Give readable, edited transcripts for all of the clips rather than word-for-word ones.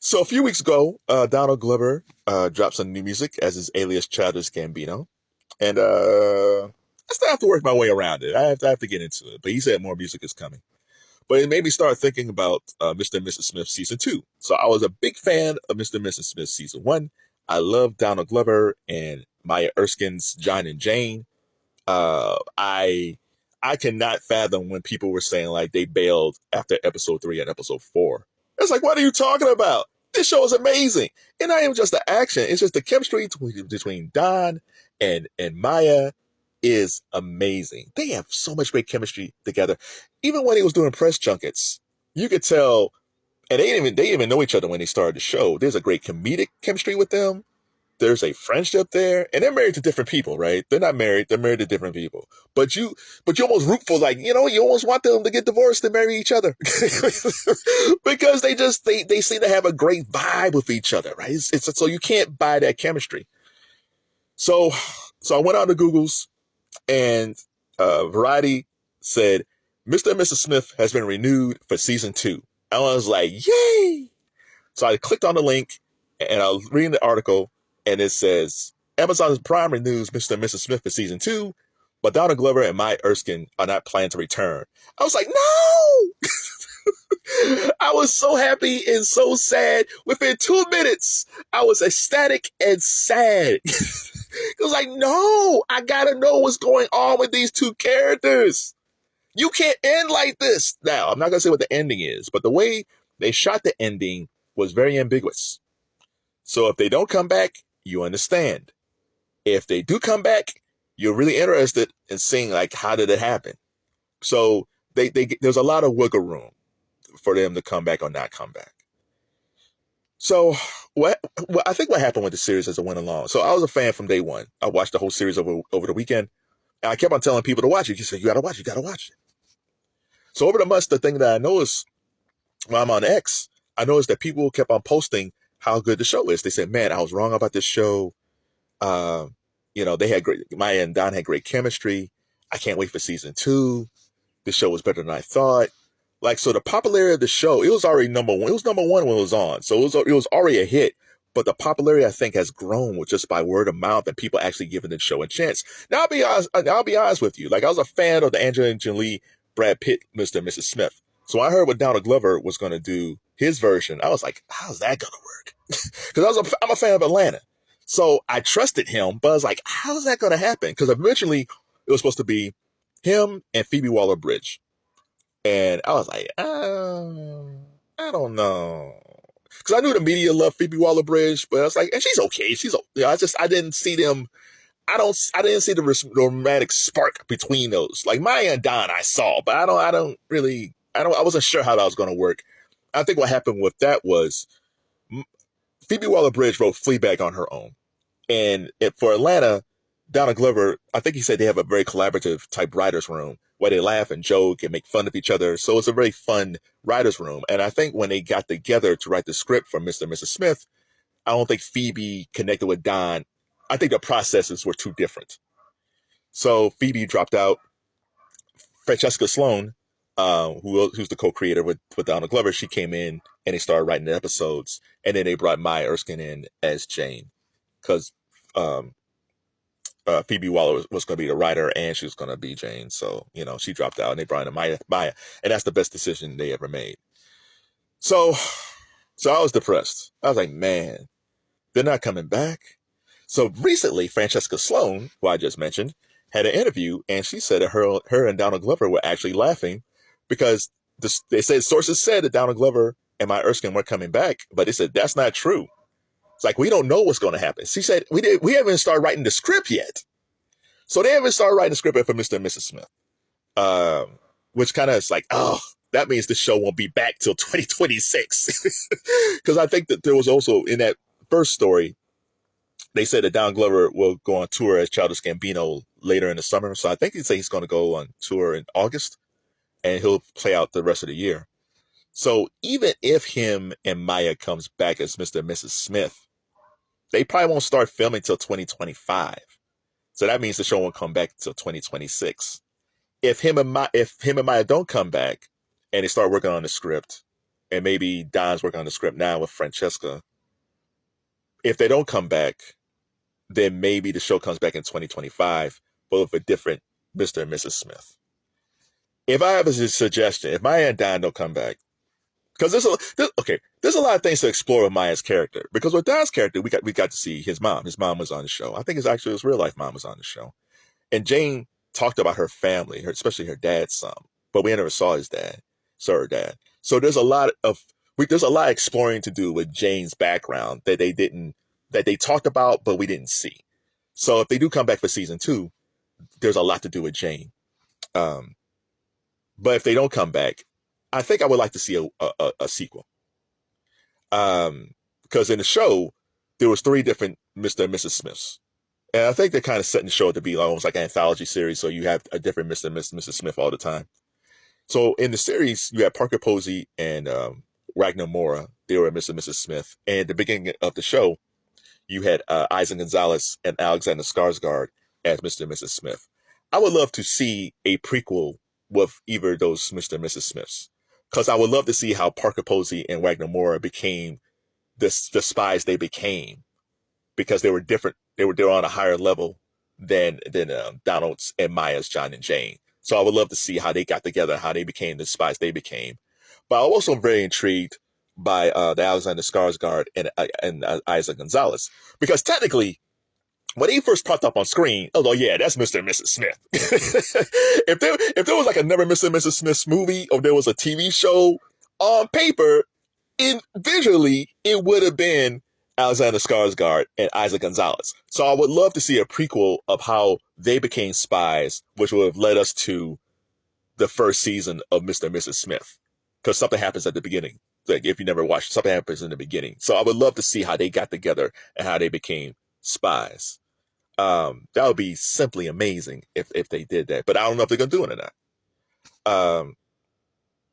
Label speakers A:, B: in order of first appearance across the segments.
A: So a few weeks ago, Donald Glover dropped some new music as his alias Childish Gambino, and I still have to work my way around it. I have to get into it, but he said more music is coming. But it made me start thinking about Mr. and Mrs. Smith season two. So I was a big fan of Mr. and Mrs. Smith season one. I love Donald Glover and Maya Erskine's John and Jane. I cannot fathom when people were saying like they bailed after episode three and episode four. It's like, what are you talking about? This show is amazing. And not even just the action, it's just the chemistry between Don and Maya is amazing. They have so much great chemistry together. Even when he was doing press junkets, you could tell, and they didn't even know each other when they started the show. There's a great comedic chemistry with them. There's a friendship there, and they're married to different people, right? They're not married; they're married to different people. But you almost root for, like, you almost want them to get divorced and marry each other because they seem to have a great vibe with each other, right? It's so you can't buy that chemistry. So I went on to Google's, and Variety said Mr. and Mrs. Smith has been renewed for season two. And I was like, yay! So I clicked on the link, and I was reading the article, and it says Amazon Prime renews Mr. and Mrs. Smith for season two, but Donald Glover and Maya Erskine are not planning to return. I was like, no! I was so happy and so sad. Within 2 minutes, I was ecstatic and sad. It was like, no, I gotta know what's going on with these two characters. You can't end like this. Now, I'm not gonna say what the ending is, but the way they shot the ending was very ambiguous. So if they don't come back, you understand. If they do come back, you're really interested in seeing, like, how did it happen? So there's a lot of wiggle room for them to come back or not come back. So I think what happened with the series as it went along. So I was a fan from day one. I watched the whole series over the weekend, and I kept on telling people to watch it. You said, you gotta watch it. So over the months, the thing that I noticed when I'm on X, I noticed that people kept on posting how good the show is. They said, man, I was wrong about this show. They had Maya and Don had great chemistry. I can't wait for season two. The show was better than I thought. Like, so the popularity of the show, it was already number one. It was number one when it was on. So it was already a hit. But the popularity, I think, has grown with just by word of mouth and people actually giving the show a chance. Now, I'll be honest with you. Like, I was a fan of the Angelina Jolie, Brad Pitt, Mr. and Mrs. Smith. So I heard what Donald Glover was going to do, his version. I was like, how's that going to work? Because I'm a fan of Atlanta. So I trusted him, but I was like, how's that going to happen? Because eventually it was supposed to be him and Phoebe Waller-Bridge. And I was like, I don't know. Because I knew the media loved Phoebe Waller-Bridge, but I was like, and she's okay. I didn't see them. I didn't see the romantic spark between those. Like Maya and Don, I saw, but I wasn't sure how that was going to work. I think what happened with that was Phoebe Waller-Bridge wrote Fleabag on her own. And for Atlanta, Donald Glover, I think he said they have a very collaborative type writer's room where they laugh and joke and make fun of each other. So it's a very fun writer's room. And I think when they got together to write the script for Mr. and Mrs. Smith, I don't think Phoebe connected with Don. I think the processes were too different. So Phoebe dropped out. Francesca Sloane, who's the co-creator with Donald Glover, she came in and they started writing the episodes. And then they brought Maya Erskine in as Jane. Because Phoebe Waller was going to be the writer and she was going to be Jane. So, she dropped out and they brought in Maya. And that's the best decision they ever made. So I was depressed. I was like, man, they're not coming back. So recently, Francesca Sloane, who I just mentioned, had an interview and she said that her and Donald Glover were actually laughing because sources said that Donald Glover and Maya Erskine were coming back, but they said that's not true. It's like, we don't know what's going to happen. She said, we haven't started writing the script yet. So they haven't started writing the script yet for Mr. and Mrs. Smith, which kind of is like, oh, that means the show won't be back till 2026. Because I think that there was also, in that first story, they said that Donald Glover will go on tour as Childish Gambino later in the summer. So I think he's going to go on tour in August and he'll play out the rest of the year. So even if him and Maya comes back as Mr. and Mrs. Smith, they probably won't start filming till 2025. So that means the show won't come back till 2026. If him and Maya don't come back and they start working on the script and maybe Don's working on the script now with Francesca. If they don't come back, then maybe the show comes back in 2025, but with a different Mr. and Mrs. Smith. If I have a suggestion, if Maya and Don don't come back, because there's a lot of things to explore with Maya's character. Because with Don's character, we got to see his mom. His mom was on the show. I think it's actually his real life mom was on the show. And Jane talked about her family, especially her dad's son, but we never saw her dad. So there's a lot of exploring to do with Jane's background that they talked about, but we didn't see. So if they do come back for season 2, there's a lot to do with Jane. But if they don't come back, I think I would like to see a sequel. Because in the show, there was 3 different Mr. and Mrs. Smiths. And I think they're kind of setting the show up to be almost like an anthology series, so you have a different Mr. and Mrs. Smith all the time. So in the series, you had Parker Posey and Wagner Moura. They were Mr. and Mrs. Smith. And at the beginning of the show, you had Eiza González and Alexander Skarsgård as Mr. and Mrs. Smith. I would love to see a prequel with either of those Mr. and Mrs. Smiths, because I would love to see how Parker Posey and Wagner Moura became the spies they became, because they were different. They were on a higher level than Donald's and Maya's John and Jane. So I would love to see how they got together, how they became the spies they became. But I'm also very intrigued by the Alexander Skarsgård and Eiza González, because technically, when he first popped up on screen, oh yeah, that's Mr. and Mrs. Smith. if there was like another Mr. and Mrs. Smith's movie, or there was a TV show, on paper, visually, it would have been Alexander Skarsgård and Eiza González. So I would love to see a prequel of how they became spies, which would have led us to the first season of Mr. and Mrs. Smith. Because something happens at the beginning. Like, if you never watched, something happens in the beginning. So I would love to see how they got together and how they became spies. That would be simply amazing if they did that. But I don't know if they're going to do it or not.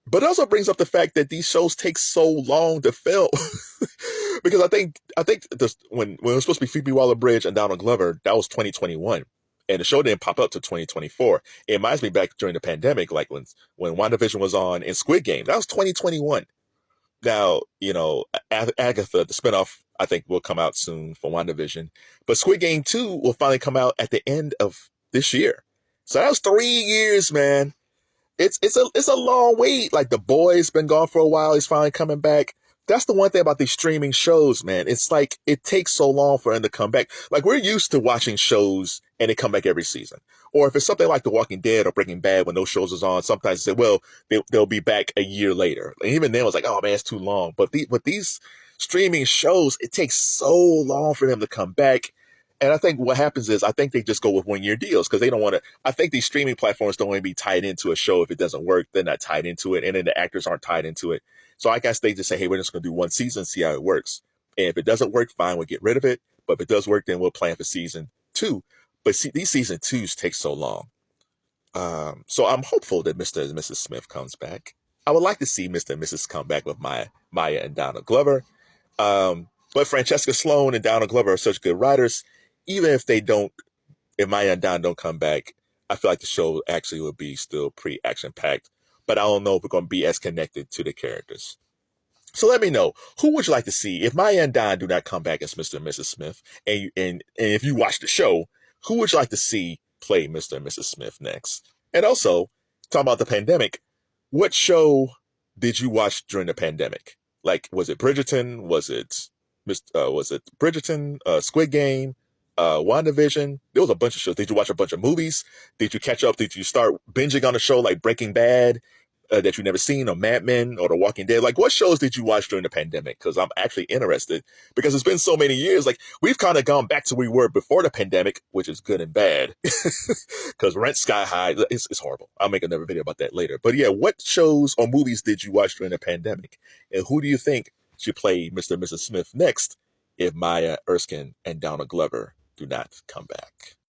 A: But it also brings up the fact that these shows take so long to film. Because I think when it was supposed to be Phoebe Waller-Bridge and Donald Glover, that was 2021. And the show didn't pop up to 2024. It reminds me back during the pandemic, like when WandaVision was on and Squid Game. That was 2021. Now, Agatha, the spinoff, I think will come out soon for WandaVision. But Squid Game 2 will finally come out at the end of this year. So that was 3 years, man. It's a long wait. Like, The Boy's been gone for a while. He's finally coming back. That's the one thing about these streaming shows, man. It's like, it takes so long for them to come back. Like, we're used to watching shows and they come back every season. Or if it's something like The Walking Dead or Breaking Bad, when those shows is on, sometimes they say, well, they'll be back a year later. And even then, it was like, oh man, it's too long. But these streaming shows, it takes so long for them to come back. And I think what happens is, I think they just go with 1-year deals, because they don't want to. I think these streaming platforms don't want to be tied into a show. If it doesn't work, they're not tied into it. And then the actors aren't tied into it. So I guess they just say, hey, we're just going to do 1 season, see how it works. And if it doesn't work, fine, we'll get rid of it. But if it does work, then we'll plan for season 2. But see, these season 2s take so long. So I'm hopeful that Mr. and Mrs. Smith comes back. I would like to see Mr. and Mrs. come back with Maya and Donald Glover. But Francesca Sloane and Donald Glover are such good writers. Even if Maya and Don don't come back, I feel like the show actually will be still pretty action-packed. But I don't know if we're going to be as connected to the characters. So let me know, who would you like to see if Maya and Don do not come back as Mr. and Mrs. Smith? And if you watch the show, who would you like to see play Mr. and Mrs. Smith next? And also, talking about the pandemic, what show did you watch during the pandemic? Like, was it Bridgerton? Was it Bridgerton? Squid Game? WandaVision? There was a bunch of shows. Did you watch a bunch of movies? Did you catch up? Did you start binging on a show like Breaking Bad that you've never seen, or Mad Men, or The Walking Dead? Like, what shows did you watch during the pandemic? Because I'm actually interested, because it's been so many years. Like, we've kind of gone back to where we were before the pandemic, which is good and bad, because rent's sky high. It's horrible. I'll make another video about that later. But yeah, what shows or movies did you watch during the pandemic? And who do you think should play Mr. and Mrs. Smith next if Maya, Erskine, and Donald Glover do not come back?